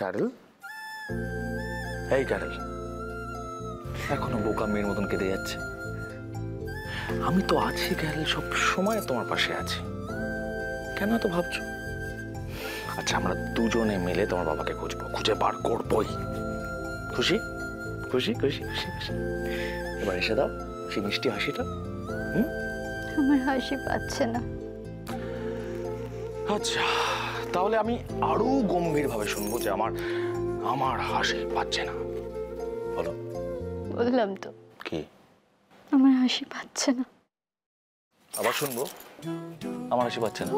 Carroll, এই Carroll, এখনো বোকা মেয়ের মতন কেঁদে যাচ্ছে। আমি তো আছি ক্যারল, সব সময় তোমার পাশে আছি। কেন এত ভাবছো? আচ্ছা, আমরা দুজনে মিলে তোমার বাবাকে খুঁজবো, খুঁজে বার করবোই। খুশি খুশি খুশি খুশি খুশি? এবার এসে দাও সেই মিষ্টি হাসিটা। আমার হাসি পাচ্ছে না। আচ্ছা, তাহলে আমি আরো গম্ভীর ভাবে শুনবো যে আমার হাসি পাচ্ছে না। বলো। বললাম তো। কি? আমার হাসি পাচ্ছে না। আবার শুনবো আমার হাসি পাচ্ছে না।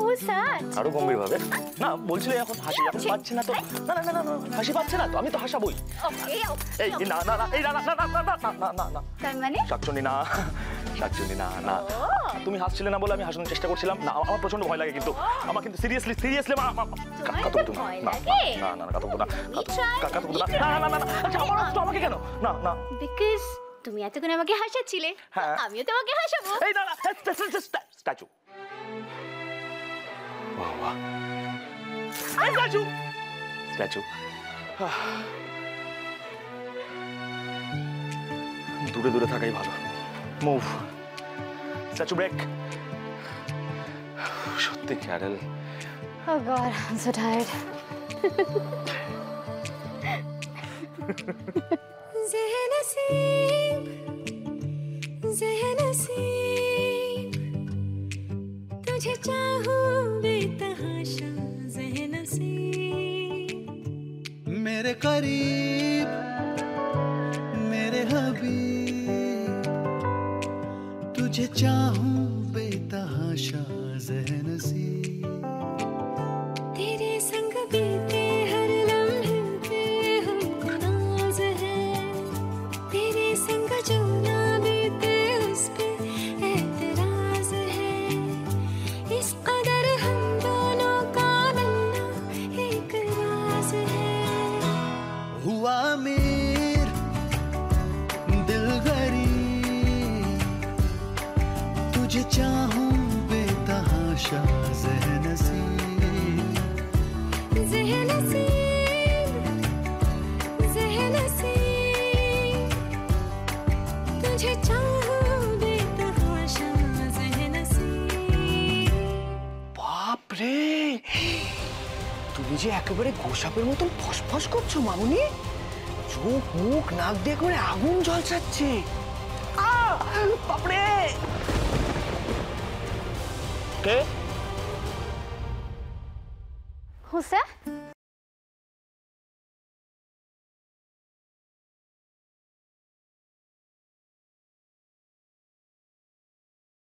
আরো গম্ভীর ভাবে না বলছিলে, এখন হাসি যখন পাচ্ছে না তো। না না না না, হাসি পাচ্ছে না তো, আমি তো হাসাবই। এই না না না, এই না না না না না না না, তার মানে শাকচুন্নি না, শাকচুন্নি না না। তুমি হাসছিলে না বলে আমি হাসানোর চেষ্টা করছিলাম। না, আমার প্রচন্ড ভয় লাগে, কিন্তু আমার কিন্তু সিরিয়াসলি কাতকুতু না না না না কাতকুতু না কাতকুতু না না না না না। আচ্ছা, আমার তো আমাকে কেন? না না, বিকজ তুমি এতক্ষণ আমাকে হাসাচ্ছিলে, আমিও তোমাকে হাসাবো। এই না না, স্ট্যাচু। বাহ বাহ, স্ট্যাচু স্ট্যাচু। দূরে দূরে থাকাই ভালো। Move, statue break. সত্যি ক্যারল। Oh God, I'm so tired. तुझे चाहूं बेतहाशा ज़ेहनसीब, मेरे करीब मेरे हबीब, तुझे चाहूं बेतहाशा ज़ेहनसीब, तेरे संग बीते हर लम्हे पे हमको नाज है, तेरे संग जो ना बीते उस पे एतराज है, इस कदर हम दोनों का मिलना एक राज है। हुआ अमीर दिल गरीब, तुझे चाहूं बेतहाशा ज़ेहनसीब, ज़ेहनसीब ज़ेहनसीब, तुझे चाहूं बेतहाशा ज़ेहनसीब। বাপ রে, তুমি যে একেবারে গোসাপের মতন ফসফস করছো মামুনি। চোখ মুখ নাক দিয়ে করে আগুন ঝলসাচ্ছে। বাপরে। কে? Who's that?